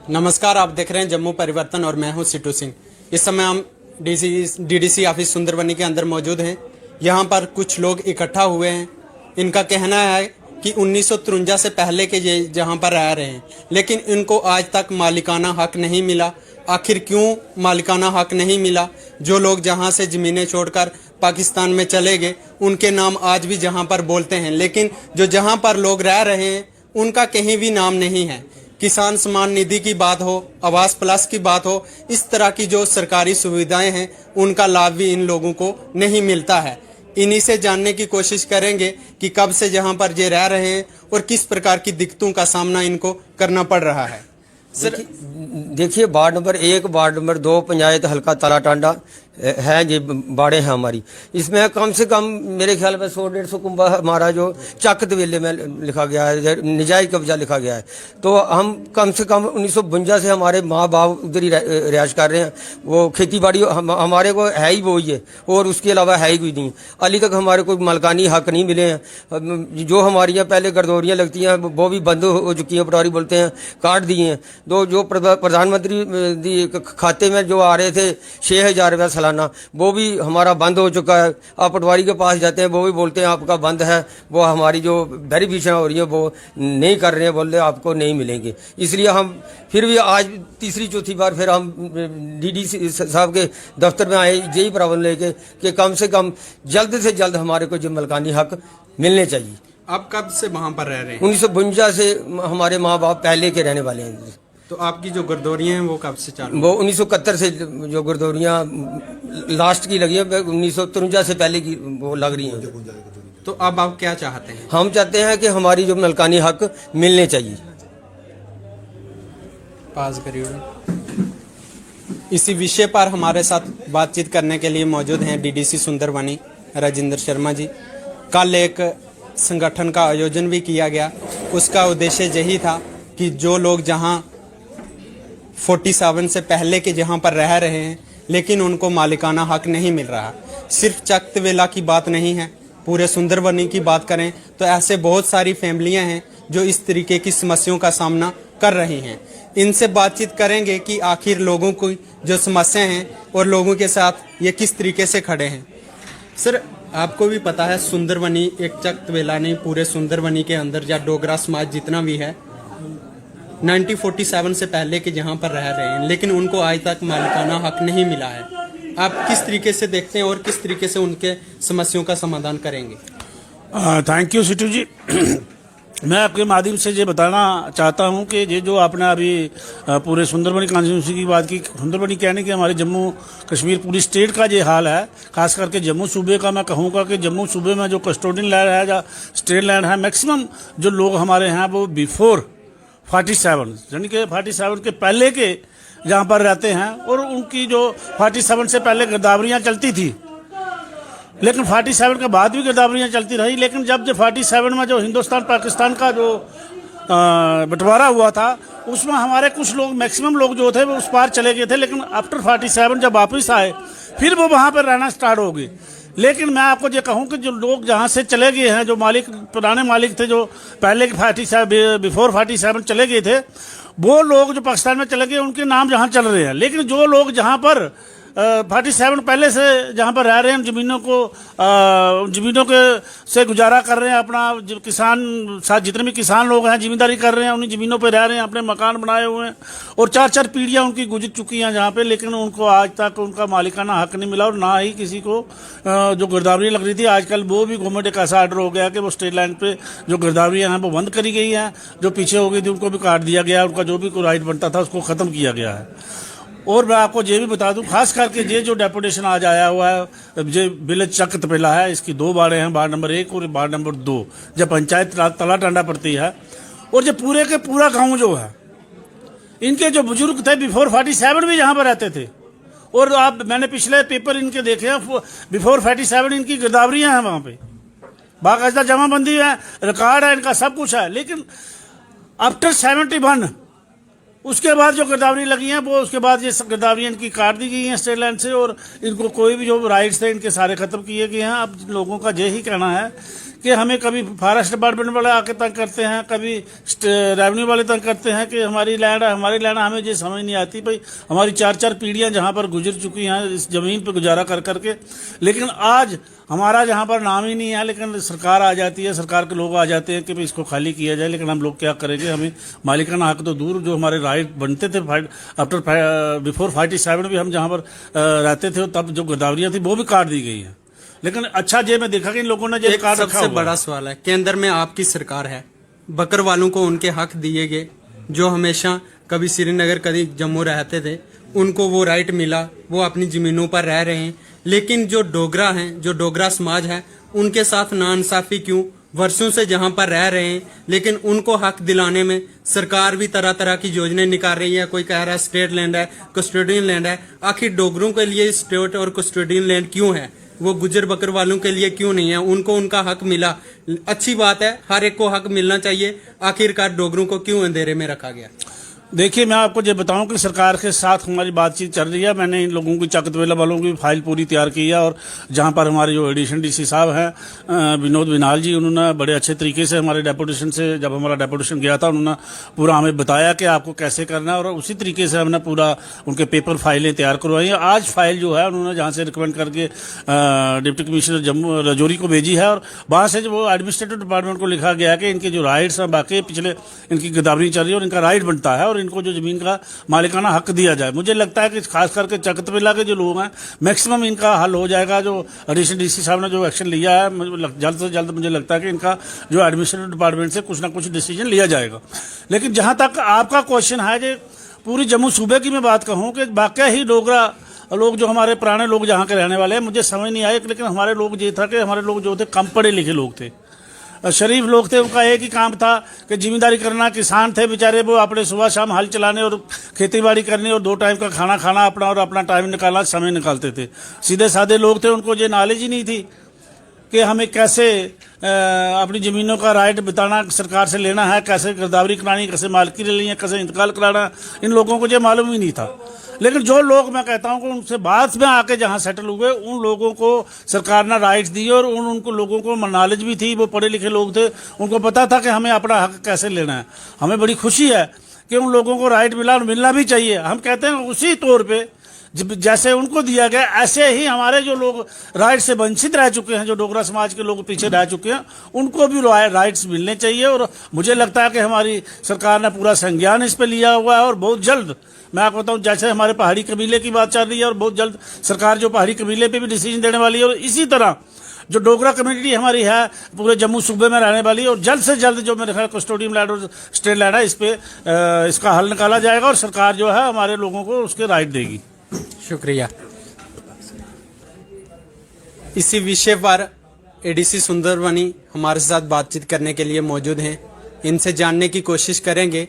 नमस्कार, आप देख रहे हैं जम्मू परिवर्तन और मैं हूं सिटू सिंह। इस समय हम डीडीसी ऑफिस सुंदरबनी के अंदर मौजूद हैं। यहां पर कुछ लोग इकट्ठा हुए हैं। इनका कहना है कि 1953 से पहले के ये जहां पर रह रहे हैं, लेकिन इनको आज तक मालिकाना हक नहीं मिला। आखिर क्यों मालिकाना हक नहीं मिला? जो लोग जहां से ज़मीनें छोड़कर पाकिस्तान में चले गए, उनके नाम आज भी जहां पर बोलते हैं, लेकिन जो जहां पर लोग रह रहे हैं उनका कहीं भी नाम नहीं है। किसान सम्मान निधि की बात हो, आवास प्लस की बात हो, इस तरह की जो सरकारी सुविधाएं हैं उनका लाभ भी इन लोगों को नहीं मिलता है। इन्हीं से जानने की कोशिश करेंगे कि कब से जहां पर ये रह रहे हैं और किस प्रकार की दिक्कतों का सामना इनको करना पड़ रहा है। सर देखिए, ward number 1, ward number 2 panchayat हल्का तला टांडा है, ये बाड़े हैं हमारी। इसमें कम से कम मेरे ख्याल में 100-150 कुंबा हमारा जो चक दवेले में लिखा गया है, निजायज कब्जा लिखा गया है। तो हम कम से कम 1952 से हमारे माँ बाप उधर ही रिहायश कर रहे हैं। वो खेती बाड़ी हमारे को है ही वो ही है, और उसके अलावा है ही कोई नहीं। अभी तक हमारे को मलकानी हक नहीं मिले हैं। जो हमारी यहाँ पहले गर्दौरियाँ लगती हैं वो भी बंद हो चुकी हैं, पटवारी बोलते हैं काट दिए हैं। तो जो प्रधानमंत्री खाते में जो आ रहे थे 6,000 रुपया सालाना, वो भी हमारा बंद हो चुका है। आप पटवारी के पास जाते हैं, वो भी बोलते हैं आपका बंद है। वो हमारी जो वेरिफिकेशन हो रही है वो नहीं कर रहे हैं, बोल रहे आपको नहीं मिलेंगे। इसलिए हम फिर भी आज तीसरी चौथी बार फिर हम डीडीसी साहब के दफ्तर में आए, यही प्रॉब्लम लेके कि कम से कम जल्द से जल्द हमारे को जो मलकानी हक मिलने चाहिए। आप कब से वहां पर रह रहे हैं? 1952 से हमारे माँ बाप पहले के रहने वाले हैं। तो आपकी जो गर्दौरियां हैं वो कब से चालू? वो 1971 से जो गर्दौरियाँ लास्ट की लगी है, 1953 से पहले की वो लग रही हैं। तो अब आप क्या चाहते हैं? हम चाहते हैं कि हमारी जो मलकानी हक मिलने चाहिए। पास करिए। इसी विषय पर हमारे साथ बातचीत करने के लिए मौजूद हैं डीडीसी सुंदरबनी राजेंद्र शर्मा जी। कल एक संगठन का आयोजन भी किया गया। उसका उद्देश्य यही था कि जो लोग जहां 47 से पहले के जहां पर रह रहे हैं, लेकिन उनको मालिकाना हक नहीं मिल रहा। सिर्फ चकतवेला की बात नहीं है, पूरे सुंदरबनी की बात करें तो ऐसे बहुत सारी फैमिलियां हैं जो इस तरीके की समस्याओं का सामना कर रही हैं। इनसे बातचीत करेंगे कि आखिर लोगों की जो समस्याएं हैं और लोगों के साथ ये किस तरीके से खड़े हैं। सर, आपको भी पता है सुंदरबनी एक चकतवेला नहीं, पूरे सुंदरबनी के अंदर या डोगरा समाज जितना भी है 1947 से पहले के जहां पर रह रहे हैं, लेकिन उनको आज तक मालिकाना हक नहीं मिला है। आप किस तरीके से देखते हैं और किस तरीके से उनके समस्याओं का समाधान करेंगे? थैंक यू सिटू जी। मैं आपके माध्यम से ये बताना चाहता हूं कि ये जो आपने अभी पूरे सुंदरबनी कॉन्स्टिट्यूंसी की बात की, सुंदरबनी कहने कि हमारे जम्मू कश्मीर पूरी स्टेट का ये हाल है। खास करके जम्मू सूबे का मैं कहूँगा कि जम्मू सूबे में जो कस्टोडियन लैंड है या स्टेट लैंड है, मैक्सिमम जो लोग हमारे हैं वो बिफोर 47 यानी कि 47 के पहले के जहाँ पर रहते हैं। और उनकी जो 47 से पहले गिरदावरियाँ चलती थी, लेकिन 47 के बाद भी गिरदावरियाँ चलती रही। लेकिन जब 47 में जो हिंदुस्तान पाकिस्तान का जो बंटवारा हुआ था, उसमें हमारे कुछ लोग, मैक्सिमम लोग जो थे वो उस पार चले गए थे। लेकिन आफ्टर 47 जब वापस आए, फिर वो वहाँ पर रहना स्टार्ट हो गए। लेकिन मैं आपको ये कहूँ कि जो लोग जहाँ से चले गए हैं, जो मालिक पुराने मालिक थे, जो पहले के 47 बिफोर 47 चले गए थे, वो लोग जो पाकिस्तान में चले गए उनके नाम जहाँ चल रहे हैं। लेकिन जो लोग जहाँ पर 47 पहले से जहाँ पर रह रहे हैं, जमीनों के से गुजारा कर रहे हैं अपना, जो किसान साथ जितने भी किसान लोग हैं जिम्मेदारी कर रहे हैं, उन्हीं ज़मीनों पर रह रहे हैं, अपने मकान बनाए हुए हैं, और 4-4 पीढ़ियाँ उनकी गुजर चुकी हैं जहाँ पे। लेकिन उनको आज तक उनका मालिकाना हक नहीं मिला, और ना ही किसी को जो गिरदावरी लग रही थी, आजकल वो भी गवर्नमेंट एक ऐसा आर्डर हो गया कि वो स्टेट लैंड पे जो गिरदावरियाँ हैं वो बंद करी गई हैं। जो पीछे हो गई थी उनको भी काट दिया गया, उनका जो भी कोई राइट बनता था उसको ख़त्म किया गया है। और मैं आपको ये भी बता दूं, खास करके ये जो डेपुटेशन आज आया हुआ है, ये विलेज चकतवेला है, इसकी 2 बाड़े हैं, वार्ड नंबर 1 और वार्ड नंबर 2, जब पंचायत तला टांडा पड़ती है। और ये पूरे के पूरा गांव जो है, इनके जो बुजुर्ग थे बिफोर 47 भी यहाँ पर रहते थे। और आप, मैंने पिछले पेपर इनके देखे हैं, बिफोर 47 इनकी गिरदावरियाँ हैं वहाँ पे, बाकायदा जमाबंदी है, रिकॉर्ड है, इनका सब कुछ है। लेकिन आफ्टर 71 उसके बाद जो गिरदावरी लगी हैं, वो उसके बाद ये गिरदावरियाँ इनकी काट दी गई हैं स्टेट लैंड से, और इनको कोई भी जो राइट्स थे इनके सारे खत्म किए गए हैं। अब लोगों का यही कहना है कि हमें कभी फॉरेस्ट डिपार्टमेंट वाले आके तंग करते हैं, कभी रेवेन्यू वाले तंग करते हैं कि हमारी लैंड है, हमारी लैंड है। हमें ये समझ नहीं आती भाई, हमारी 4-4 पीढ़ियां जहां पर गुजर चुकी हैं इस जमीन पर गुजारा कर करके, लेकिन आज हमारा जहां पर नाम ही नहीं है। लेकिन सरकार आ जाती है, सरकार के लोग आ जाते हैं कि भाई इसको खाली किया जाए, लेकिन हम लोग क्या करेंगे। हमें मालिकाना हक तो दूर, जो हमारे राइट बनते थे बिफोर 47 भी हम जहां पर रहते थे तब जो गिरदावरियां थी वो भी काट दी गई हैं। लेकिन अच्छा ये मैं देखा कि इन लोगों ने एक सबसे बड़ा सवाल है, केंद्र में आपकी सरकार है, बकर वालों को उनके हक दिए गए, जो हमेशा कभी श्रीनगर कभी जम्मू रहते थे, उनको वो राइट मिला, वो अपनी जमीनों पर रह रहे हैं। लेकिन जो डोगरा हैं, जो डोगरा समाज है, उनके साथ नाइंसाफी क्यों? वर्षों से जहां पर रह रहे हैं, लेकिन उनको हक दिलाने में सरकार भी तरह तरह की योजनाएं निकाल रही है। कोई कह रहा है स्टेट लैंड है, कस्टोडियन लैंड है। आखिर डोगरों के लिए स्टेट और कस्टोडियन लैंड क्यों है? वो गुजर बकर वालों के लिए क्यों नहीं है? उनको उनका हक मिला, अच्छी बात है, हर एक को हक मिलना चाहिए। आखिरकार डोगरों को क्यों अंधेरे में रखा गया? देखिए, मैं आपको ये बताऊं कि सरकार के साथ हमारी बातचीत चल रही है। मैंने इन लोगों की चकतवेला वालों की फाइल पूरी तैयार की है, और जहां पर हमारे जो एडिशनल डीसी साहब हैं विनोद बिनाल जी, उन्होंने बड़े अच्छे तरीके से हमारे डेपुटेशन से, जब हमारा डेपुटेशन गया था, उन्होंने पूरा हमें बताया कि आपको कैसे करना है, और उसी तरीके से हमने पूरा उनके पेपर फाइलें तैयार करवाई हैं। आज फाइल जो है उन्होंने जहाँ से रिकमेंड करके डिप्टी कमिश्नर जम्मू राजौरी को भेजी है, और वहाँ से जो वो एडमिनिस्ट्रेटिव डिपार्टमेंट को लिखा गया है कि इनके जो राइट्स हैं, बाकी पिछले इनकी गिरदावरी चल रही है और इनका राइट बनता है, और इनको जो जमीन का मालिकाना हक दिया जाए। मुझे लगता है कि खास करके चकतवेला के जो लोग हैं, मैक्सिमम इनका हल हो जाएगा। जो एडिशनल डीसी साहब ने जो एक्शन लिया है, जल्द से जल्द मुझे लगता है कि इनका जो एडमिनिस्ट्रेटिव डिपार्टमेंट से कुछ ना कुछ डिसीजन लिया जाएगा। लेकिन जहां तक आपका क्वेश्चन है, जो पूरी जम्मू सूबे की मैं बात कहूं कि वाकई ही डोगरा लोग, जो हमारे पुराने लोग जहाँ के रहने वाले हैं, मुझे समझ नहीं आया। लेकिन हमारे लोग ये था कि हमारे लोग जो थे कम पढ़े लिखे लोग थे, शरीफ लोग थे। उनका एक ही काम था कि जिम्मेदारी करना। किसान थे बेचारे, वो अपने सुबह शाम हल चलाने और खेतीबाड़ी करनी और 2 टाइम का खाना खाना अपना, और अपना टाइम निकालना, समय निकालते थे। सीधे साधे लोग थे, उनको ये नॉलेज ही नहीं थी कि हमें कैसे अपनी ज़मीनों का राइट बिताना, सरकार से लेना है, कैसे गिरदावरी करानी, कैसे मालकी लेनी है, कैसे इंतकाल कराना। इन लोगों को ये मालूम ही नहीं था। लेकिन जो लोग, मैं कहता हूं कि उनसे बाद में आके जहां सेटल हुए, उन लोगों को सरकार ने राइट्स दिए, और उनको लोगों को नॉलेज भी थी, वो पढ़े लिखे लोग थे, उनको पता था कि हमें अपना हक कैसे लेना है। हमें बड़ी खुशी है कि उन लोगों को राइट मिला, और मिलना भी चाहिए। हम कहते हैं उसी तौर पे जैसे उनको दिया गया, ऐसे ही हमारे जो लोग राइट से वंचित रह चुके हैं, जो डोगरा समाज के लोग पीछे रह चुके हैं, उनको भी राइट्स मिलने चाहिए। और मुझे लगता है कि हमारी सरकार ने पूरा संज्ञान इस पे लिया हुआ है, और बहुत जल्द, मैं आपको बताऊं, जैसे हमारे पहाड़ी कबीले की बात चल रही है, और बहुत जल्द सरकार जो पहाड़ी कबीले पे भी डिसीजन देने वाली है, और इसी तरह जो डोगरा कम्युनिटी हमारी है पूरे जम्मू सूबे में रहने वाली है, और जल्द से जल्द जो मेरे ख्याल कस्टोडियन लैंड और स्टेट लैंड है, इस पे इसका हल निकाला जाएगा, और सरकार जो है हमारे लोगों को उसके राइट देगी। शुक्रिया। इसी विषय पर एडीसी सुंदरवनी हमारे साथ बातचीत करने के लिए मौजूद हैं। इनसे जानने की कोशिश करेंगे।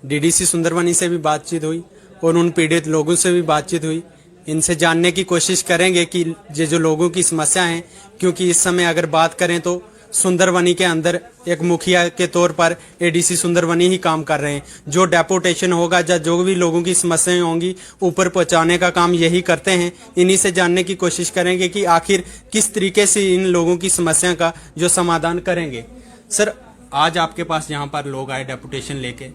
डीडीसी सुंदरवनी से भी बातचीत हुई और उन पीड़ित लोगों से भी बातचीत हुई। इनसे जानने की कोशिश करेंगे कि ये जो लोगों की समस्या हैं, क्योंकि इस समय अगर बात करें तो सुंदरवनी के अंदर एक मुखिया के तौर पर एडीसी सुंदरवनी ही काम कर रहे हैं। जो डेपुटेशन होगा या जो भी लोगों की समस्याएं होंगी, ऊपर पहुंचाने का काम यही करते हैं। इन्हीं से जानने की कोशिश करेंगे कि आखिर किस तरीके से इन लोगों की समस्या का जो समाधान करेंगे। सर, आज आपके पास यहाँ पर लोग आए डेपुटेशन लेके,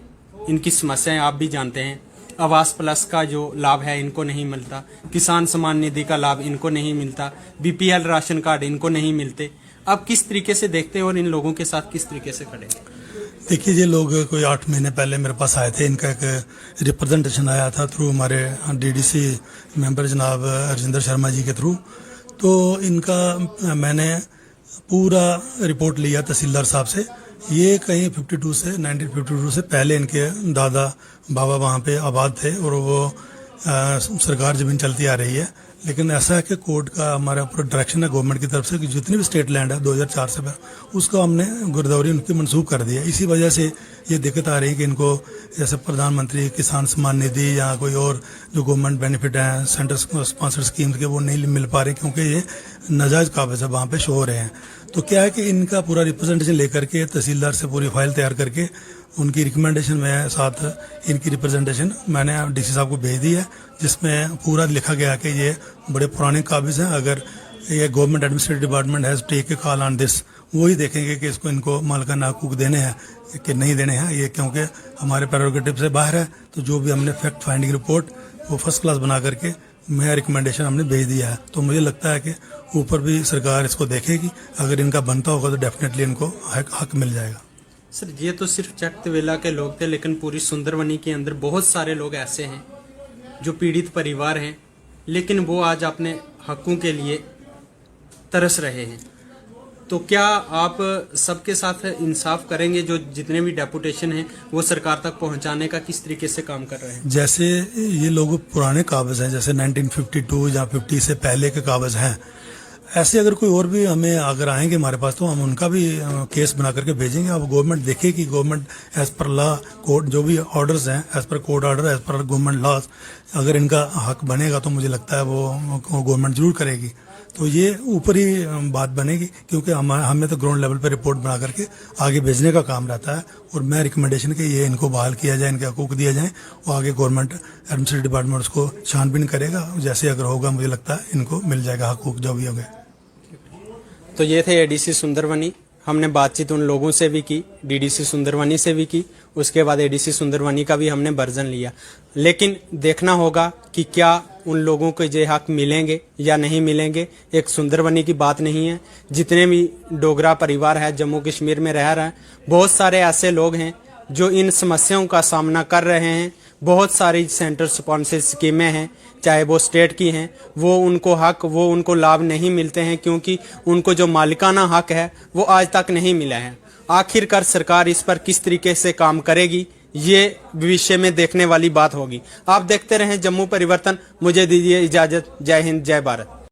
इनकी समस्याएं आप भी जानते हैं। आवास प्लस का जो लाभ है इनको नहीं मिलता, किसान सम्मान निधि का लाभ इनको नहीं मिलता, बीपीएल राशन कार्ड इनको नहीं मिलते। आप किस तरीके से देखते हैं और इन लोगों के साथ किस तरीके से खड़े? देखिए, ये लोग कोई 8 महीने पहले मेरे पास आए थे। इनका एक रिप्रेजेंटेशन आया था थ्रू हमारे डीडीसी मेंबर जनाब राजेंद्र शर्मा जी के थ्रू। तो इनका मैंने पूरा रिपोर्ट लिया तहसीलदार साहब से। ये कहीं 1952 से पहले इनके दादा बाबा वहाँ पे आबाद थे, और वो सरकार ज़मीन चलती आ रही है। लेकिन ऐसा है कि कोर्ट का हमारा पूरा डायरेक्शन है गवर्नमेंट की तरफ से कि जितनी भी स्टेट लैंड है 2004 से उसको हमने गिरदावरी उनकी मनसूख कर दिया। इसी वजह से ये दिक्कत आ रही है कि इनको जैसे प्रधानमंत्री किसान सम्मान निधि या कोई और जो गवर्नमेंट बेनिफिट हैं सेंटर स्पॉन्सर्ड स्कीम्स के, वो नहीं मिल पा रहे क्योंकि ये नाजायज़ काबिज है वहाँ पे शो हो रहे हैं। तो क्या है कि इनका पूरा रिप्रेजेंटेशन लेकर के तहसीलदार से पूरी फाइल तैयार करके उनकी रिकमेंडेशन में साथ इनकी रिप्रेजेंटेशन मैंने डीसी साहब को भेज दी है, जिसमें पूरा लिखा गया कि ये बड़े पुराने काबिज हैं। अगर ये government administrative department has take a call on this, वही देखेंगे कि इसको इनको मालिकाना हकूक देने हैं कि नहीं देने हैं। ये क्योंकि हमारे प्रेरोगेटिव से बाहर है, तो जो भी हमने फैक्ट फाइंडिंग रिपोर्ट वो फर्स्ट क्लास बना करके मैं रिकमेंडेशन हमने भेज दिया है। तो मुझे लगता है कि ऊपर भी सरकार इसको देखेगी, अगर इनका बनता होगा तो डेफिनेटली इनको हक मिल जाएगा। सर ये तो सिर्फ चक तवेला के लोग थे, लेकिन पूरी सुंदरबनी के अंदर बहुत सारे लोग ऐसे हैं जो पीड़ित परिवार हैं, लेकिन वो आज अपने हकों के लिए तरस रहे हैं। तो क्या आप सबके साथ इंसाफ करेंगे? जो जितने भी डेपुटेशन हैं वो सरकार तक पहुंचाने का किस तरीके से काम कर रहे हैं? जैसे ये लोग पुराने कागज हैं, जैसे 1952 या 50 से पहले के कागज हैं, ऐसे अगर कोई और भी हमें अगर आएंगे हमारे पास तो हम उनका भी केस बना करके भेजेंगे। अब गवर्नमेंट देखेगी, government as per law court जो भी ऑर्डर्स हैं, as per court order, as per government laws, अगर इनका हक बनेगा तो मुझे लगता है वो गवर्नमेंट जरूर करेगी। तो ये ऊपर ही बात बनेगी, क्योंकि हमें तो ग्राउंड लेवल पर रिपोर्ट बना करके आगे भेजने का काम रहता है। और मैं रिकमेंडेशन कि ये इनको बहाल किया जाए, इनके हकूक दिए जाएं, और आगे गवर्नमेंट एडमिनिस्ट्रेटिव डिपार्टमेंट उसको छानबीन करेगा। जैसे अगर होगा मुझे लगता है इनको मिल जाएगा हकूक जो भी होंगे। तो ये थे एडीसी सुंदरबनी। हमने बातचीत उन लोगों से भी की, डीडीसी सुंदरबनी से भी की, उसके बाद एडीसी सुंदरबनी का भी हमने वर्जन लिया। लेकिन देखना होगा कि क्या उन लोगों को ये हक मिलेंगे या नहीं मिलेंगे। एक सुंदरबनी की बात नहीं है, जितने भी डोगरा परिवार है जम्मू कश्मीर में रह रहे हैं, बहुत सारे ऐसे लोग हैं जो इन समस्याओं का सामना कर रहे हैं। बहुत सारी सेंटर स्पॉन्सर्ड स्कीमें हैं, चाहे वो स्टेट की हैं, वो उनको लाभ नहीं मिलते हैं, क्योंकि उनको जो मालिकाना हक है वो आज तक नहीं मिला है। आखिरकार सरकार इस पर किस तरीके से काम करेगी, ये भविष्य में देखने वाली बात होगी। आप देखते रहें जम्मू परिवर्तन। मुझे दीजिए इजाजत। जय हिंद, जय भारत।